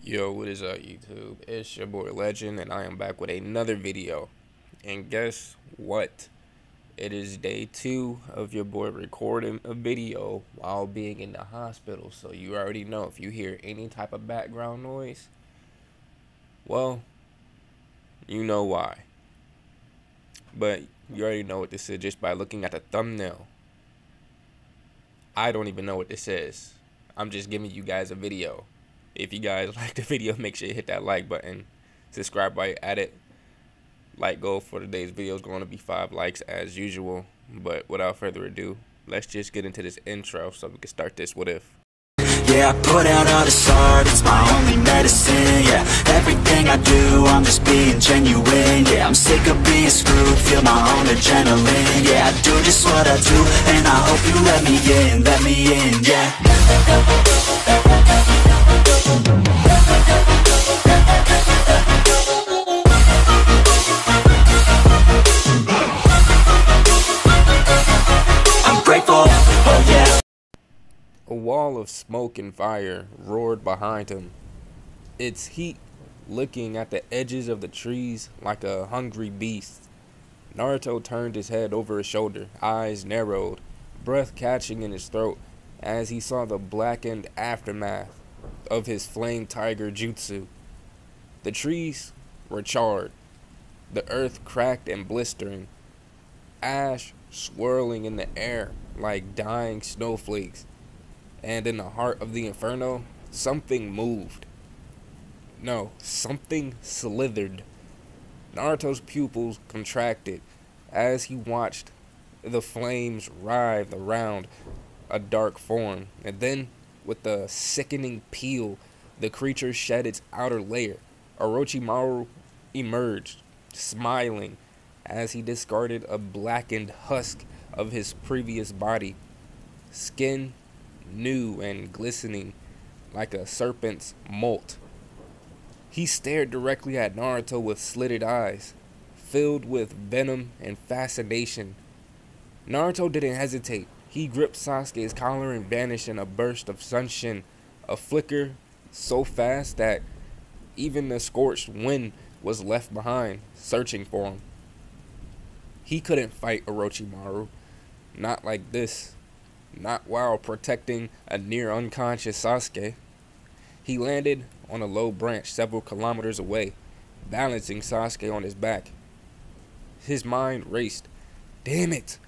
Yo, what is up, YouTube? It's your boy Legend, and I am back with another video. And guess what? It is day 2 of your boy recording a video while being in the hospital. So you already know, if you hear any type of background noise, well, you know why. But you already know what this is just by looking at the thumbnail. I don't even know what this is. I'm just giving you guys a video. If you guys like the video, make sure you hit that like button. Subscribe while you're at it. Like goal for today's video is going to be 5 likes as usual. But without further ado, let's just get into this intro so we can start this what if. Yeah, I put out all this art, it's my only medicine. Yeah, everything I do, I'm just being genuine. Yeah, I'm sick of being screwed, feel my own adrenaline. Yeah, I do just what I do, and I hope you let me in, yeah. I'm grateful, oh yeah. A wall of smoke and fire roared behind him, its heat licking at the edges of the trees like a hungry beast. Naruto turned his head over his shoulder, eyes narrowed, breath catching in his throat as he saw the blackened aftermath of his flame tiger jutsu. The trees were charred, the earth cracked and blistering, ash swirling in the air like dying snowflakes. And in the heart of the inferno, something moved. No, something slithered. Naruto's pupils contracted as he watched the flames writhe around a dark form. And then, with a sickening peal, the creature shed its outer layer. Orochimaru emerged, smiling, as he discarded a blackened husk of his previous body. Skin new and glistening like a serpent's molt. He stared directly at Naruto with slitted eyes, filled with venom and fascination. Naruto didn't hesitate. He gripped Sasuke's collar and vanished in a burst of sunshine, a flicker so fast that even the scorched wind was left behind, searching for him. He couldn't fight Orochimaru, not like this. Not while protecting a near unconscious Sasuke. He landed on a low branch several kilometers away, balancing Sasuke on his back. His mind raced. Damn it!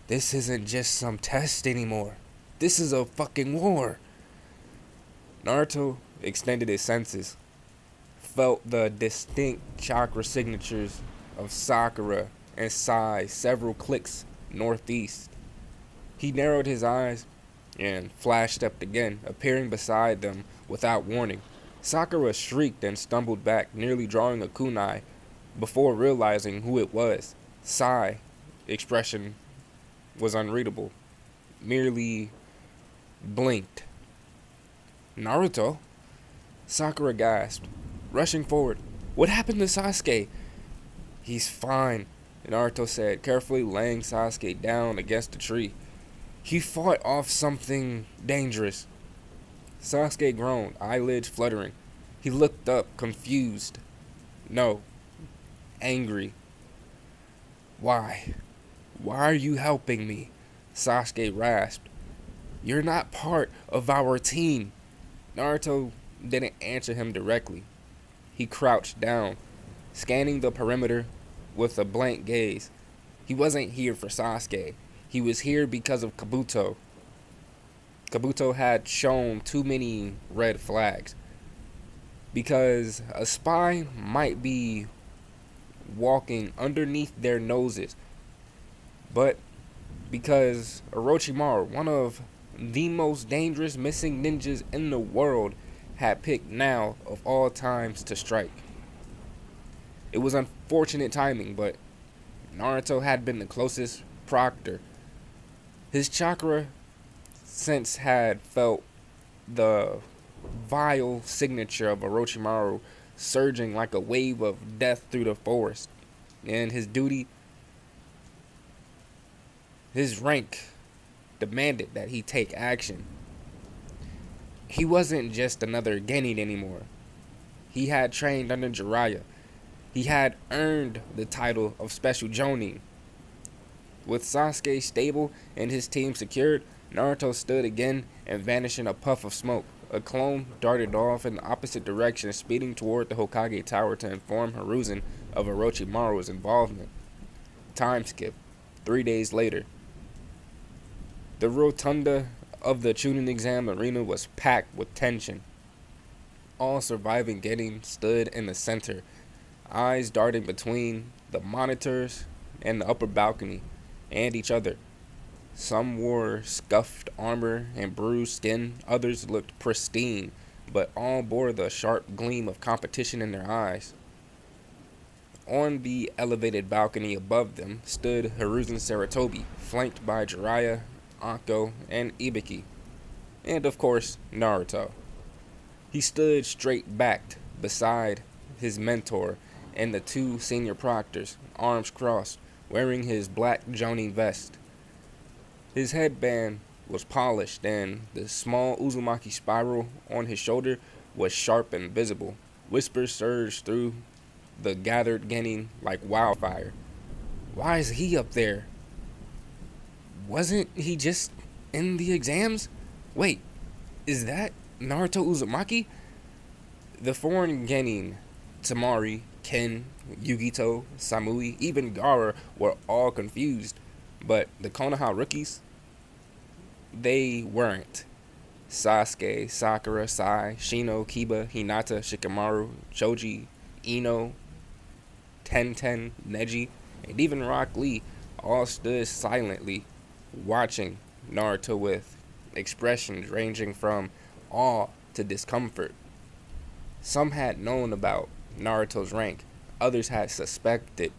This isn't just some test anymore. This is a fucking war. Naruto extended his senses, felt the distinct chakra signatures of Sakura and Sai several clicks northeast. He narrowed his eyes and flash-stepped again, appearing beside them without warning. Sakura shrieked and stumbled back, nearly drawing a kunai, before realizing who it was. Sai expression was unreadable, merely blinked. Naruto? Sakura gasped, rushing forward. What happened to Sasuke? He's fine, Naruto said, carefully laying Sasuke down against a tree. He fought off something dangerous. Sasuke groaned, eyelids fluttering. He looked up, confused. No, angry. Why? Why are you helping me? Sasuke rasped. You're not part of our team. Naruto didn't answer him directly. He crouched down, scanning the perimeter with a blank gaze. He wasn't here for Sasuke. He was here because of Kabuto. Kabuto had shown too many red flags. Because a spy might be walking underneath their noses. But because Orochimaru, one of the most dangerous missing ninjas in the world, had picked now of all times to strike. It was unfortunate timing, but Naruto had been the closest proctor. His chakra sense had felt the vile signature of Orochimaru surging like a wave of death through the forest. And his duty, his rank, demanded that he take action. He wasn't just another genin anymore. He had trained under Jiraiya. He had earned the title of Special Jonin. With Sasuke stable and his team secured, Naruto stood again and vanished in a puff of smoke. A clone darted off in the opposite direction, speeding toward the Hokage Tower to inform Hiruzen of Orochimaru's involvement. Time skip. 3 days later. The rotunda of the Chunin exam arena was packed with tension. All surviving Genin stood in the center, eyes darting between the monitors and the upper balcony and each other. Some wore scuffed armor and bruised skin, others looked pristine, but all bore the sharp gleam of competition in their eyes. On the elevated balcony above them stood Hiruzen Sarutobi, flanked by Jiraiya, Anko, and Ibiki, and of course Naruto. He stood straight-backed beside his mentor and the two senior proctors, arms crossed, wearing his black Jonin vest. His headband was polished, and the small Uzumaki spiral on his shoulder was sharp and visible. Whispers surged through the gathered Genin like wildfire. Why is he up there? Wasn't he just in the exams? Wait, is that Naruto Uzumaki? The foreign Genin, Tamari, Ken, Yugito, Samui, even Gaara were all confused, but the Konoha rookies, they weren't. Sasuke, Sakura, Sai, Shino, Kiba, Hinata, Shikamaru, Choji, Ino, Tenten, Neji, and even Rock Lee all stood silently watching Naruto with expressions ranging from awe to discomfort. Some had known about Naruto's rank, others had suspected,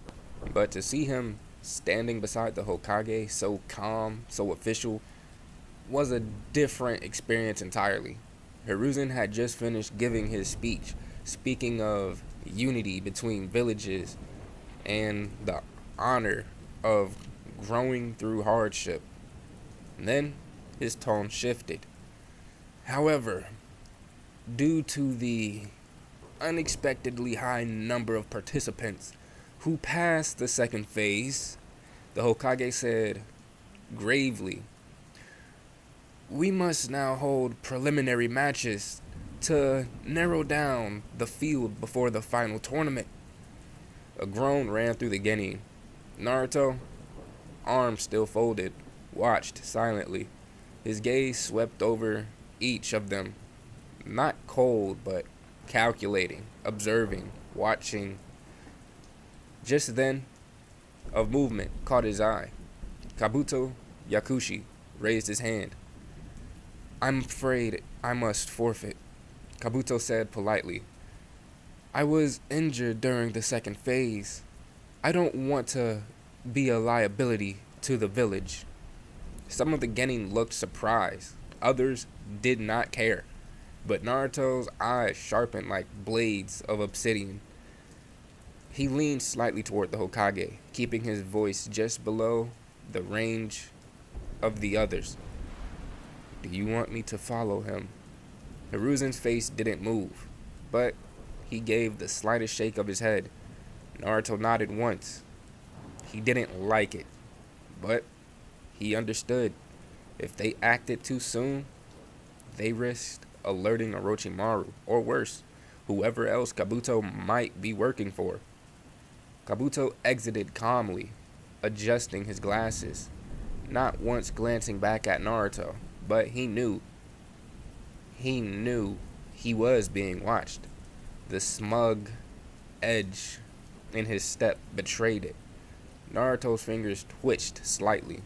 but to see him standing beside the Hokage so calm, so official, was a different experience entirely. Hiruzen had just finished giving his speech, speaking of unity between villages and the honor of growing through hardship. And then his tone shifted. However, due to the unexpectedly high number of participants who passed the second phase, the Hokage said gravely, "We must now hold preliminary matches to narrow down the field before the final tournament." A groan ran through the Genin. Naruto, arms still folded, watched silently. His gaze swept over each of them, not cold, but calculating, observing, watching. Just then, a movement caught his eye. Kabuto Yakushi raised his hand. "I'm afraid I must forfeit," Kabuto said politely. "I was injured during the second phase. I don't want to be a liability to the village." Some of the Genin looked surprised, others did not care, but Naruto's eyes sharpened like blades of obsidian. He leaned slightly toward the Hokage, keeping his voice just below the range of the others. "Do you want me to follow him?" Hiruzen's face didn't move, but he gave the slightest shake of his head. Naruto nodded once. He didn't like it, but he understood. If they acted too soon, they risked alerting Orochimaru, or worse, whoever else Kabuto might be working for. Kabuto exited calmly, adjusting his glasses, not once glancing back at Naruto, but he knew he was being watched. The smug edge in his step betrayed it. Naruto's fingers twitched slightly.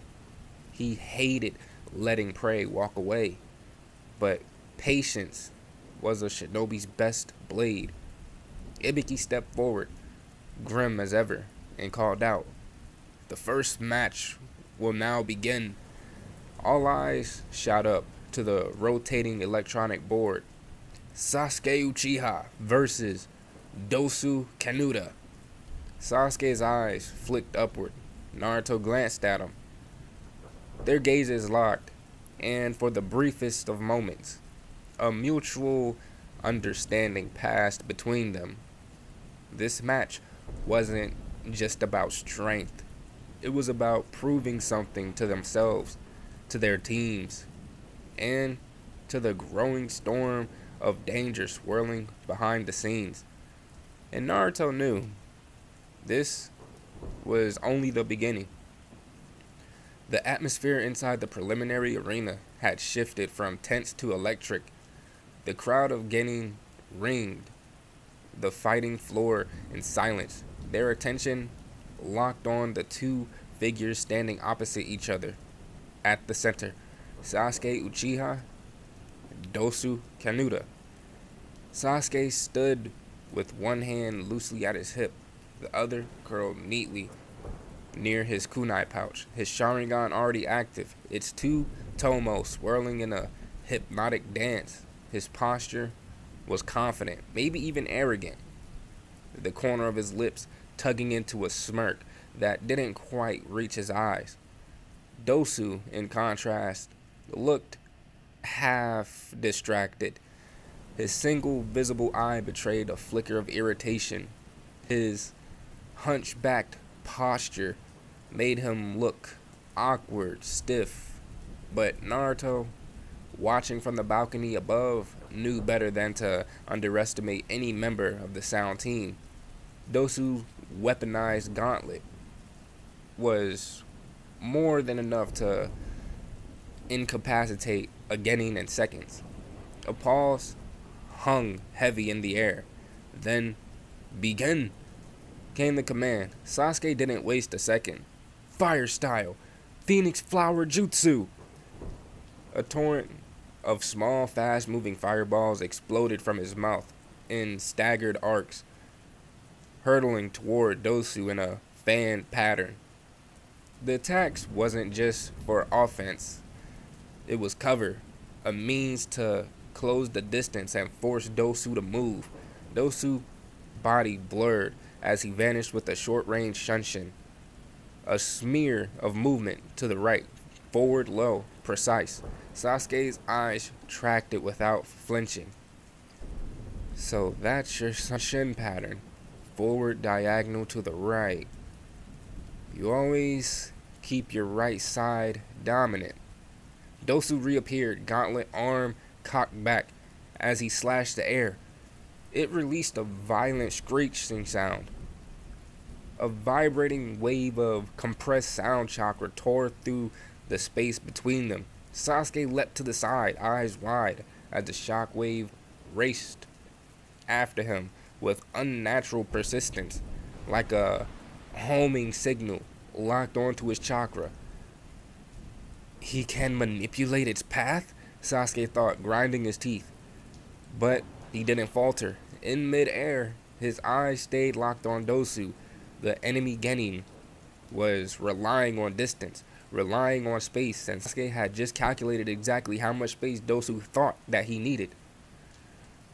He hated letting prey walk away, but patience was a shinobi's best blade. Ibiki stepped forward, grim as ever, and called out, "The first match will now begin." All eyes shot up to the rotating electronic board. Sasuke Uchiha versus Dosu Kanuta. Sasuke's eyes flicked upward. Naruto glanced at him. Their gazes locked, and for the briefest of moments, a mutual understanding passed between them. This match wasn't just about strength, it was about proving something to themselves, to their teams, and to the growing storm of danger swirling behind the scenes. And Naruto knew this was only the beginning. The atmosphere inside the preliminary arena had shifted from tense to electric. The crowd of Genin ringed the fighting floor in silence, their attention locked on the two figures standing opposite each other. At the center, Sasuke Uchiha, Dosu Kanuta. Sasuke stood with one hand loosely at his hip, the other curled neatly near his kunai pouch, his Sharingan already active, its two tomo swirling in a hypnotic dance. His posture was confident, maybe even arrogant, the corner of his lips tugging into a smirk that didn't quite reach his eyes. Dosu, in contrast, looked half distracted. His single visible eye betrayed a flicker of irritation. His hunchbacked posture made him look awkward, stiff. But Naruto, watching from the balcony above, knew better than to underestimate any member of the Sound team. Dosu's weaponized gauntlet was more than enough to incapacitate a Genin in seconds. A pause hung heavy in the air. Then, begin, came the command. Sasuke didn't waste a second. Fire style, Phoenix Flower Jutsu. A torrent of small, fast-moving fireballs exploded from his mouth in staggered arcs, hurtling toward Dosu in a fan pattern. The attacks wasn't just for offense. It was cover, a means to close the distance and force Dosu to move. Dosu's body blurred as he vanished with a short-range shunshin. A smear of movement to the right, forward low, precise. Sasuke's eyes tracked it without flinching. So that's your shin pattern. Forward diagonal to the right. You always keep your right side dominant. Dosu reappeared, gauntlet arm cocked back as he slashed the air. It released a violent screeching sound. A vibrating wave of compressed sound chakra tore through the space between them. Sasuke leapt to the side, eyes wide, as the shock wave raced after him with unnatural persistence, like a homing signal locked onto his chakra. He can manipulate its path? Sasuke thought, grinding his teeth. But he didn't falter. In mid-air, his eyes stayed locked on Dosu. The enemy Genin was relying on distance, relying on space, and Sasuke had just calculated exactly how much space Dosu thought that he needed.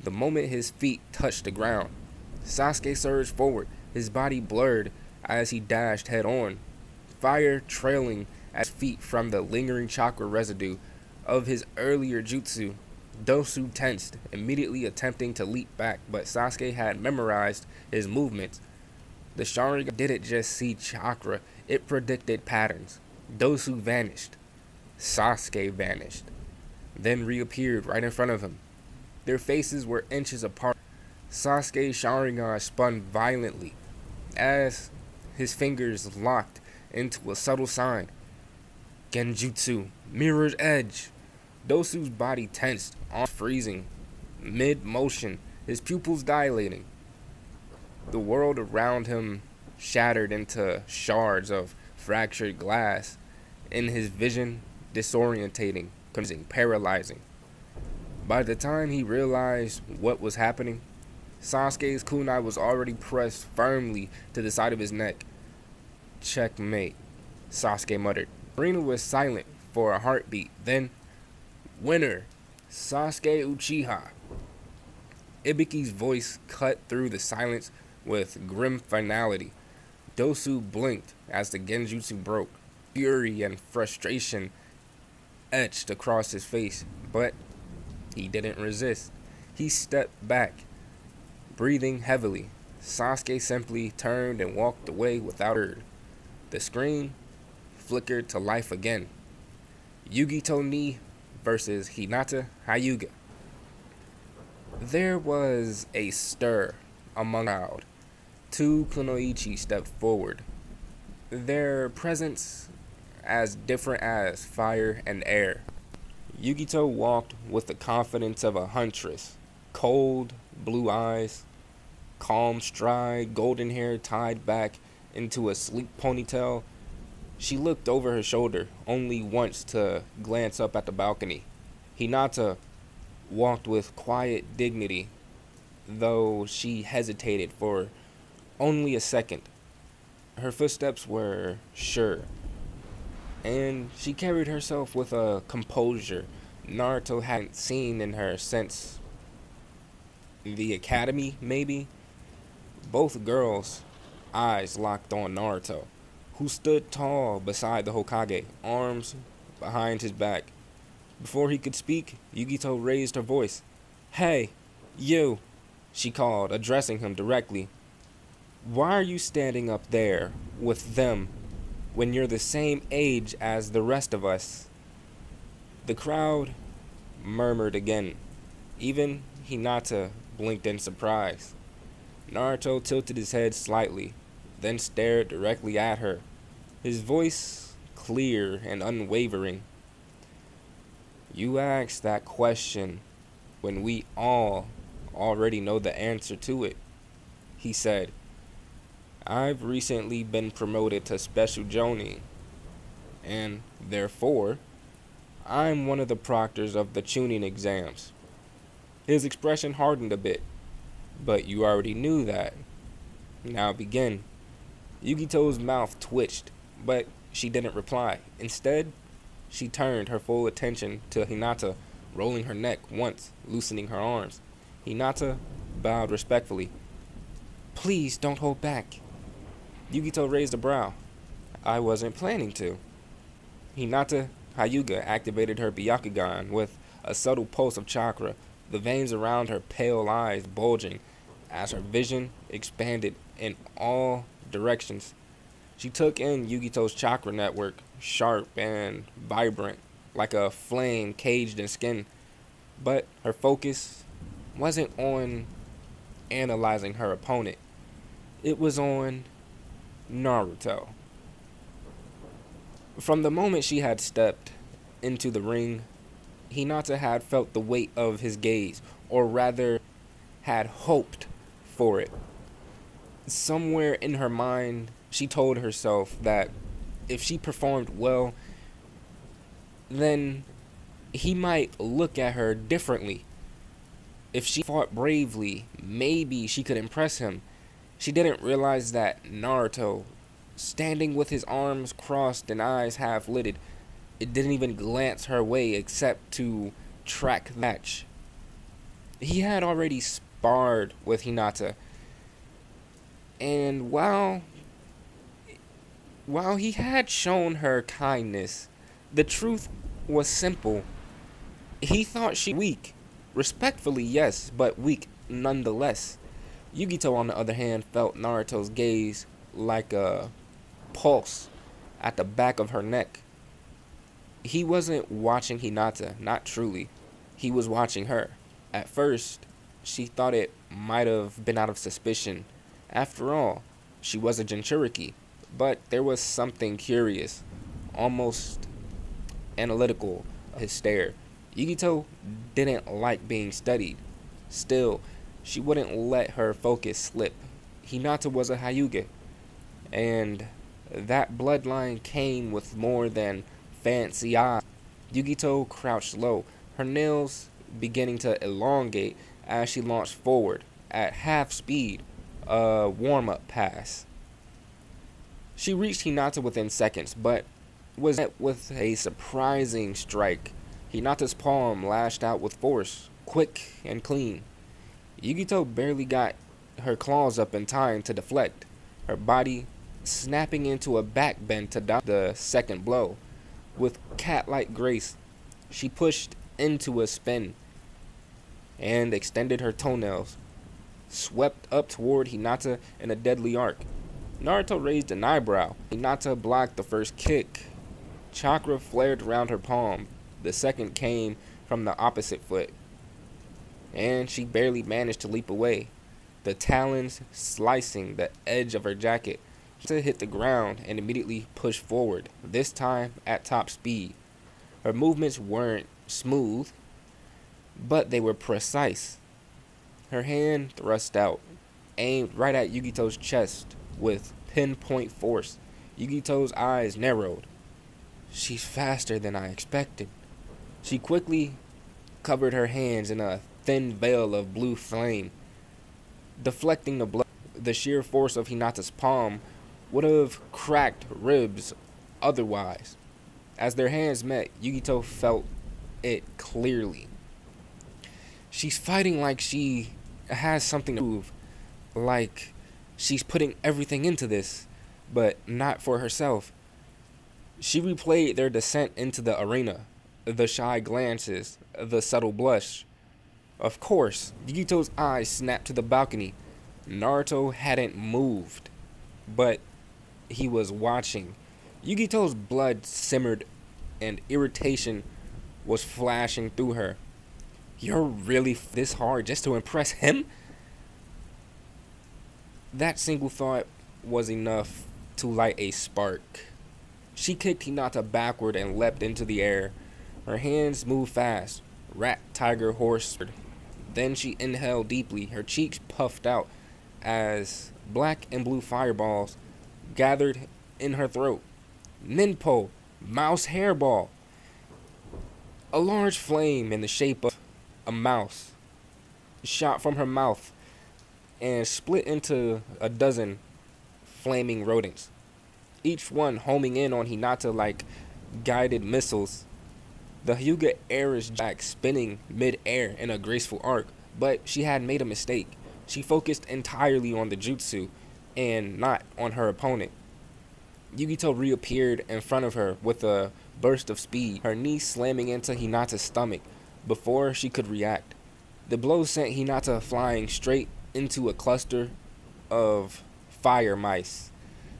The moment his feet touched the ground, Sasuke surged forward, his body blurred as he dashed head-on, fire trailing at his feet from the lingering chakra residue of his earlier jutsu. Dosu tensed, immediately attempting to leap back, but Sasuke had memorized his movements. The Sharingan didn't just see chakra, it predicted patterns. Dosu vanished. Sasuke vanished. Then reappeared right in front of him. Their faces were inches apart. Sasuke's Sharingan spun violently as his fingers locked into a subtle sign. Genjutsu, Mirror's Edge. Dosu's body tensed, arms freezing, mid-motion, his pupils dilating. The world around him shattered into shards of fractured glass, in his vision disorientating, paralyzing. By the time he realized what was happening, Sasuke's kunai was already pressed firmly to the side of his neck. Checkmate, Sasuke muttered. Arena was silent for a heartbeat. Then, winner, Sasuke Uchiha. Ibiki's voice cut through the silence with grim finality. Dosu blinked as the genjutsu broke. Fury and frustration etched across his face, but he didn't resist. He stepped back, breathing heavily. Sasuke simply turned and walked away without a word. The screen flickered to life again. Yugito Ni versus Hinata Hyuga. There was a stir among the crowd. Two kunoichi stepped forward, their presence as different as fire and air. Yugito walked with the confidence of a huntress, cold blue eyes, calm stride, golden hair tied back into a sleek ponytail. She looked over her shoulder only once to glance up at the balcony. Hinata walked with quiet dignity, though she hesitated for only a second. Her footsteps were sure, and she carried herself with a composure Naruto hadn't seen in her since the academy, maybe. Both girls' eyes locked on Naruto, who stood tall beside the Hokage, arms behind his back. Before he could speak, Yugito raised her voice. "Hey, you," she called, addressing him directly. "Why are you standing up there with them when you're the same age as the rest of us?" The crowd murmured again. Even Hinata blinked in surprise. Naruto tilted his head slightly, then stared directly at her, his voice clear and unwavering. "You asked that question when we all already know the answer to it," he said. "I've recently been promoted to Special Jonin, and therefore, I'm one of the proctors of the tuning exams." His expression hardened a bit. "But you already knew that. Now begin." Yugito's mouth twitched, but she didn't reply. Instead, she turned her full attention to Hinata, rolling her neck once, loosening her arms. Hinata bowed respectfully. "Please don't hold back." Yugito raised a brow. "I wasn't planning to." Hinata Hyuga activated her Byakugan with a subtle pulse of chakra, the veins around her pale eyes bulging as her vision expanded in all directions. She took in Yugito's chakra network, sharp and vibrant, like a flame caged in skin. But her focus wasn't on analyzing her opponent. It was on Naruto. From the moment she had stepped into the ring, Hinata had felt the weight of his gaze, or rather, had hoped for it. Somewhere in her mind, she told herself that if she performed well, then he might look at her differently. If she fought bravely, maybe she could impress him. She didn't realize that Naruto, standing with his arms crossed and eyes half lidded, it didn't even glance her way except to track the match. He had already sparred with Hinata, and while he had shown her kindness, the truth was simple. He thought she was weak. Respectfully, yes, but weak nonetheless. Yugito, on the other hand, felt Naruto's gaze like a pulse at the back of her neck. He wasn't watching Hinata, not truly. He was watching her. At first, she thought it might have been out of suspicion. After all, she was a Jinchuriki. But there was something curious, almost analytical, about his stare. Yugito didn't like being studied. Still, she wouldn't let her focus slip. Hinata was a Hyuga, and that bloodline came with more than fancy eyes. Yugito crouched low, her nails beginning to elongate as she launched forward at half speed, a warm-up pass. She reached Hinata within seconds, but was met with a surprising strike. Hinata's palm lashed out with force, quick and clean. Yugito barely got her claws up in time to deflect, her body snapping into a back bend to dodge the second blow. With cat-like grace, she pushed into a spin, and extended her toenails, swept up toward Hinata in a deadly arc. Naruto raised an eyebrow. Hinata blocked the first kick. Chakra flared around her palm. The second came from the opposite foot, and she barely managed to leap away, the talons slicing the edge of her jacket. Hinata hit the ground and immediately pushed forward, this time at top speed. Her movements weren't smooth, but they were precise. Her hand thrust out, aimed right at Yugito's chest with pinpoint force. Yugito's eyes narrowed. She's faster than I expected. She quickly covered her hands in a thin veil of blue flame, deflecting the blow. The sheer force of Hinata's palm would have cracked ribs otherwise. As their hands met, Yugito felt it clearly. She's fighting like she has something to prove, like she's putting everything into this, but not for herself. She replayed their descent into the arena, the shy glances, the subtle blush. Of course, Yugito's eyes snapped to the balcony. Naruto hadn't moved, but he was watching. Yugito's blood simmered and irritation was flashing through her. You're really this hard just to impress him? That single thought was enough to light a spark. She kicked Hinata backward and leapt into the air. Her hands moved fast. Rat, tiger, horse. Then she inhaled deeply. Her cheeks puffed out as black and blue fireballs gathered in her throat. Ninpo, mouse hairball. A large flame in the shape of a mouse shot from her mouth and split into a dozen flaming rodents, each one homing in on Hinata like guided missiles. The Hyuga Air's jack spinning mid-air in a graceful arc, but she had made a mistake. She focused entirely on the jutsu and not on her opponent. Yugito reappeared in front of her with a burst of speed, her knee slamming into Hinata's stomach before she could react. The blow sent Hinata flying straight into a cluster of fire mice.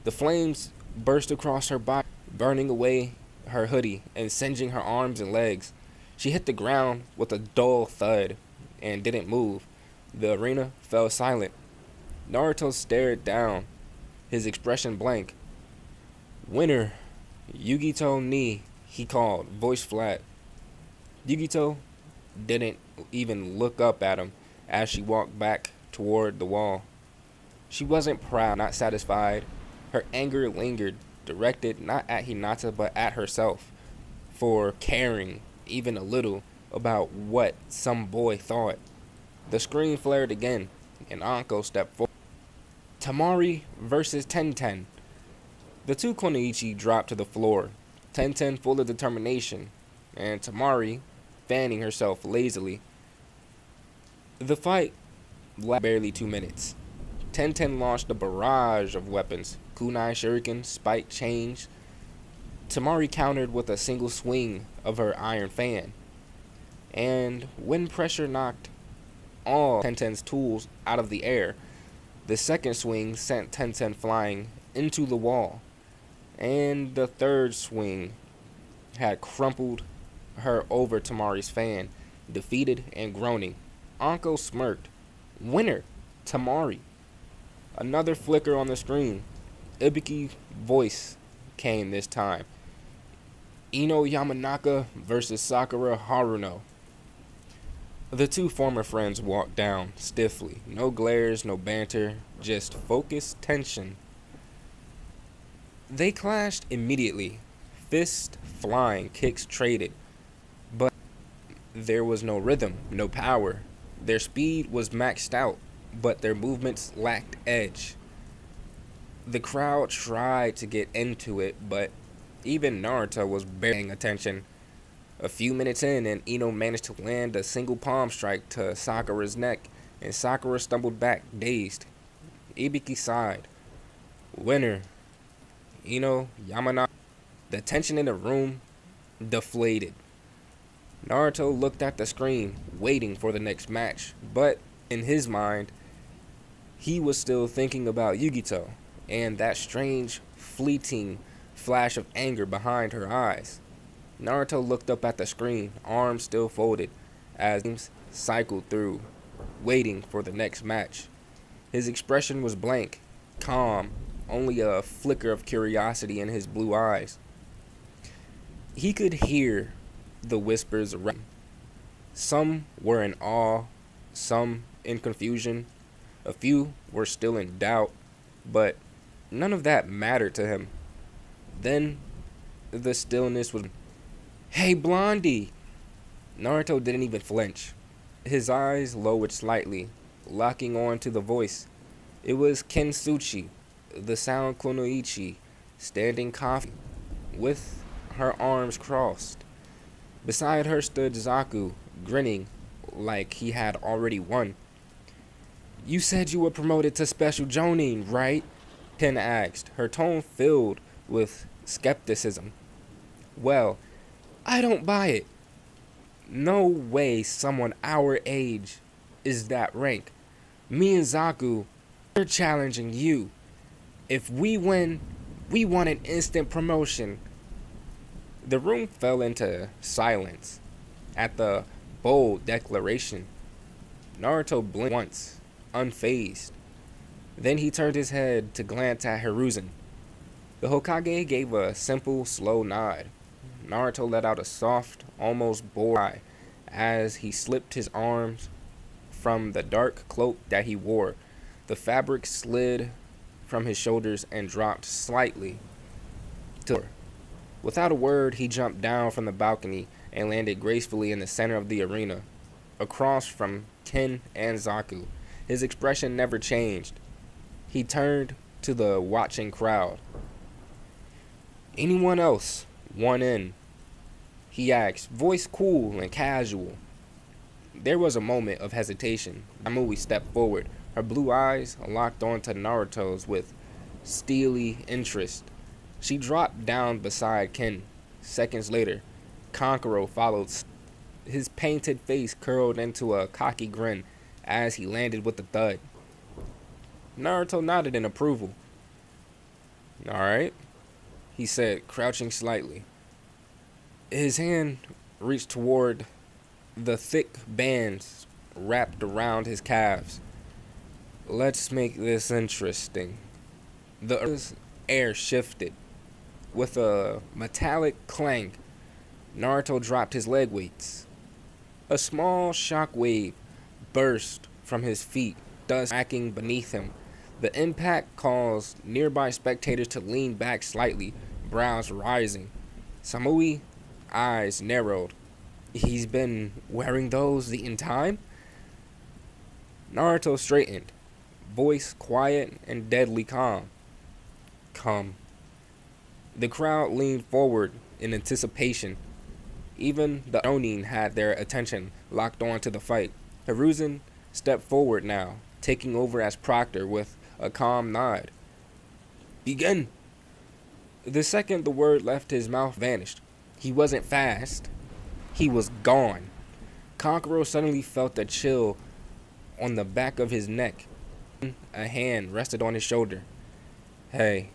The flames burst across her body, burning away her hoodie and singeing her arms and legs. She hit the ground with a dull thud and didn't move. The arena fell silent. Naruto stared down, his expression blank. Winner, Yugito ni, he called, voice flat. Yugito didn't even look up at him as she walked back toward the wall. She wasn't proud, not satisfied. Her anger lingered, directed not at Hinata but at herself for caring even a little about what some boy thought. The screen flared again, and Anko stepped forward. Tamari versus Tenten. The two Konoichi dropped to the floor, Tenten full of determination, and Tamari fanning herself lazily. The fight lasted barely 2 minutes. Tenten launched a barrage of weapons, kunai shuriken, spike chains. Tamari countered with a single swing of her iron fan, and when pressure knocked all Tenten's tools out of the air, the second swing sent Tenten flying into the wall, and the third swing had crumpled her over Tamari's fan. Defeated and groaning, Anko smirked. Winner, Tamari. Another flicker on the screen. Ibuki's voice came this time. Ino Yamanaka versus Sakura Haruno. The two former friends walked down stiffly. No glares, no banter, just focused tension. They clashed immediately. Fists flying, kicks traded. But there was no rhythm, no power. Their speed was maxed out, but their movements lacked edge. The crowd tried to get into it, but even Naruto was barely paying attention. A few minutes in, and Ino managed to land a single palm strike to Sakura's neck, and Sakura stumbled back, dazed. Ibuki sighed. Winner, Ino Yamanaka. The tension in the room deflated. Naruto looked at the screen, waiting for the next match, but in his mind, he was still thinking about Yugito and that strange, fleeting flash of anger behind her eyes. Naruto looked up at the screen, arms still folded, as games cycled through, waiting for the next match. His expression was blank, calm, only a flicker of curiosity in his blue eyes. He could hear the whispers around. Some were in awe, some in confusion, a few were still in doubt, but none of that mattered to him. Then the stillness was, "Hey, Blondie!" Naruto didn't even flinch. His eyes lowered slightly, locking on to the voice. It was Kensuchi, the sound Kunoichi, standing confident, with her arms crossed. Beside her stood Zaku, grinning like he had already won. "You said you were promoted to Special Jonin, right?" Ken asked, her tone filled with skepticism. "Well, I don't buy it. No way someone our age is that rank. Me and Zaku, we're challenging you. If we win, we want an instant promotion." The room fell into silence at the bold declaration. Naruto blinked once, unfazed. Then he turned his head to glance at Hiruzen. The Hokage gave a simple, slow nod. Naruto let out a soft, almost bored sigh as he slipped his arms from the dark cloak that he wore. The fabric slid from his shoulders and dropped slightly to the floor. Without a word, he jumped down from the balcony and landed gracefully in the center of the arena, across from Ken and Zaku. His expression never changed. He turned to the watching crowd. "Anyone else want in?" he asked, voice cool and casual. There was a moment of hesitation. Amui stepped forward, her blue eyes locked onto Naruto's with steely interest. She dropped down beside Ken. Seconds later, Kankuro followed. His painted face curled into a cocky grin as he landed with a thud. Naruto nodded in approval. "Alright," he said, crouching slightly. His hand reached toward the thick bands wrapped around his calves. "Let's make this interesting." The air shifted. With a metallic clang, Naruto dropped his leg weights. A small shock wave burst from his feet, dust cracking beneath him. The impact caused nearby spectators to lean back slightly, brows rising. Samui's eyes narrowed. "He's been wearing those the entire time?" Naruto straightened, voice quiet and deadly calm. "Come." The crowd leaned forward in anticipation. Even the Onin had their attention locked on to the fight. Hiruzen stepped forward now, taking over as proctor with a calm nod. "Begin." The second the word left his mouth, vanished. He wasn't fast. He was gone. Kankuro suddenly felt a chill on the back of his neck. A hand rested on his shoulder. "Hey."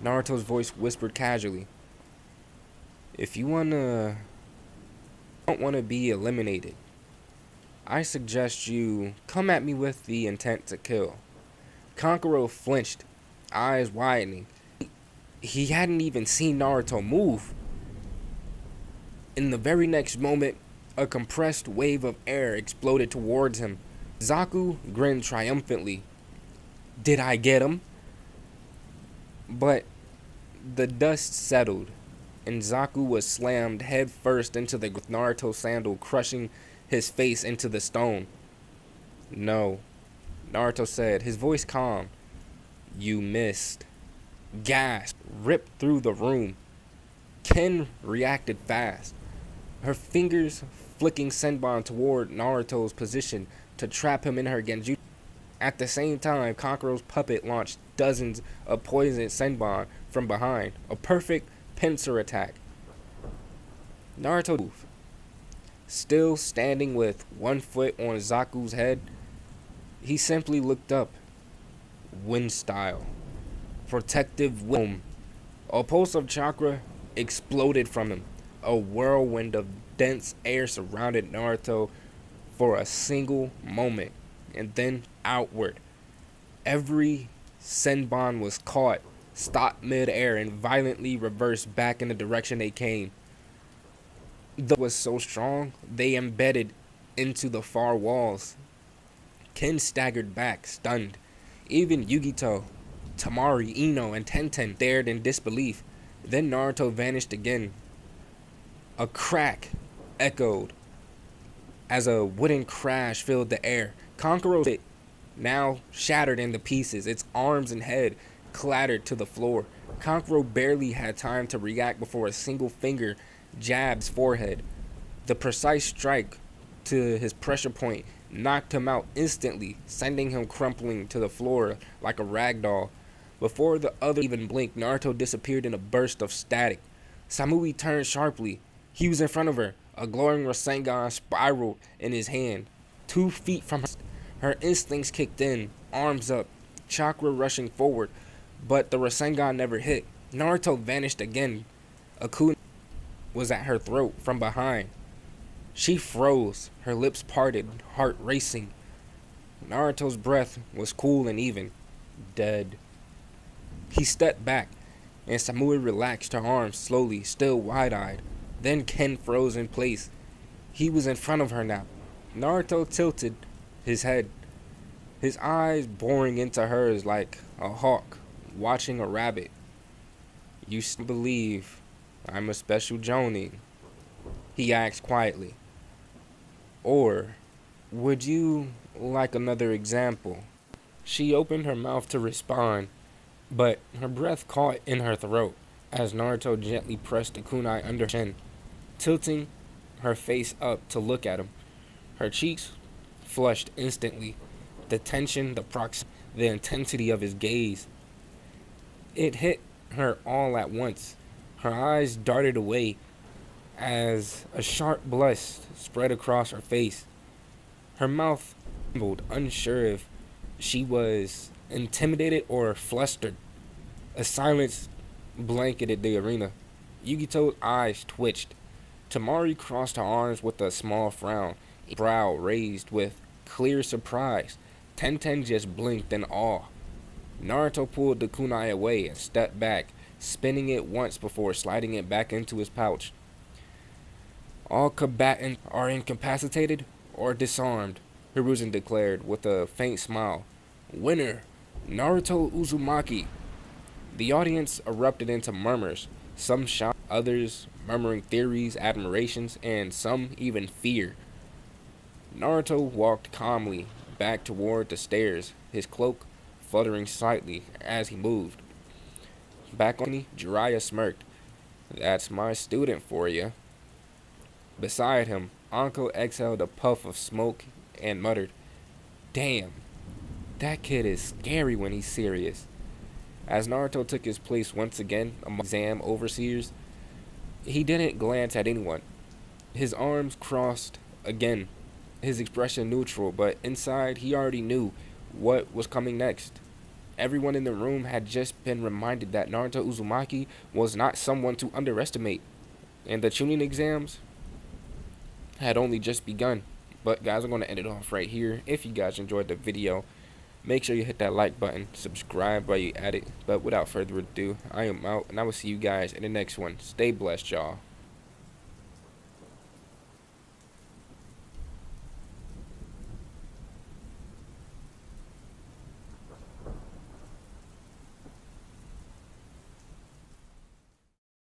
Naruto's voice whispered casually. "If you don't want to be eliminated, I suggest you come at me with the intent to kill." Kankuro flinched, eyes widening. He hadn't even seen Naruto move. In the very next moment, a compressed wave of air exploded towards him. Zaku grinned triumphantly. "Did I get him?" But the dust settled, and Zaku was slammed head first into the Naruto sandal, crushing his face into the stone. "No," Naruto said, his voice calm. "You missed." Gasp ripped through the room. Ken reacted fast, her fingers flicking Senbon toward Naruto's position to trap him in her genjutsu. At the same time, Kankuro's puppet launched dozens of poisoned Senbon from behind, a perfect pincer attack. Naruto moved. Still standing with one foot on Zaku's head, he simply looked up. Wind style. Protective wind. A pulse of chakra exploded from him. A whirlwind of dense air surrounded Naruto for a single moment, and then outward. Every Senbon was caught, stopped mid-air, and violently reversed back in the direction they came. The was so strong, they embedded into the far walls. Ken staggered back, stunned. Even Yugito, Tamari, Ino, and Tenten stared in disbelief. Then Naruto vanished again. A crack echoed as a wooden crash filled the air. Kankuro's it now shattered into pieces. Its arms and head clattered to the floor. Kankuro barely had time to react before a single finger jabbed his forehead. The precise strike to his pressure point knocked him out instantly, sending him crumpling to the floor like a rag doll. Before the other even blinked, Naruto disappeared in a burst of static. Samui turned sharply. He was in front of her, a glowing Rasengan spiraled in his hand. 2 feet from her, her instincts kicked in, arms up, chakra rushing forward, but the Rasengan never hit. Naruto vanished again. A kunai was at her throat from behind. She froze, her lips parted, heart racing. Naruto's breath was cool and even. Dead. He stepped back, and Samui relaxed her arms slowly, still wide-eyed. Then Ken froze in place. He was in front of her now. Naruto tilted his head, his eyes boring into hers like a hawk watching a rabbit. "You still believe I'm a special Jonin?" he asked quietly. "Or would you like another example?" She opened her mouth to respond, but her breath caught in her throat as Naruto gently pressed the kunai under her chin, tilting her face up to look at him. Her cheeks flushed instantly. The tension, the intensity of his gaze. It hit her all at once. Her eyes darted away as a sharp blush spread across her face. Her mouth trembled, unsure if she was intimidated or flustered. A silence blanketed the arena. Yugito's eyes twitched. Tamari crossed her arms with a small frown, brow raised with clear surprise. Tenten just blinked in awe. Naruto pulled the kunai away and stepped back, spinning it once before sliding it back into his pouch. "All combatants are incapacitated or disarmed," Hiruzen declared with a faint smile. "Winner, Naruto Uzumaki." The audience erupted into murmurs, some shocked, others murmuring theories, admirations, and some even fear. Naruto walked calmly back toward the stairs, his cloak fluttering slightly as he moved. Back on me, Jiraiya smirked. "That's my student for you." Beside him, Anko exhaled a puff of smoke and muttered, "Damn, that kid is scary when he's serious." As Naruto took his place once again among exam overseers, he didn't glance at anyone. His arms crossed again, his expression neutral, but inside he already knew what was coming next. Everyone in the room had just been reminded that Naruto Uzumaki was not someone to underestimate, and the Chunin exams had only just begun. But guys, I'm going to end it off right here. If you guys enjoyed the video, make sure you hit that like button, subscribe while you're at it. But without further ado, I am out, and I will see you guys in the next one. Stay blessed, y'all.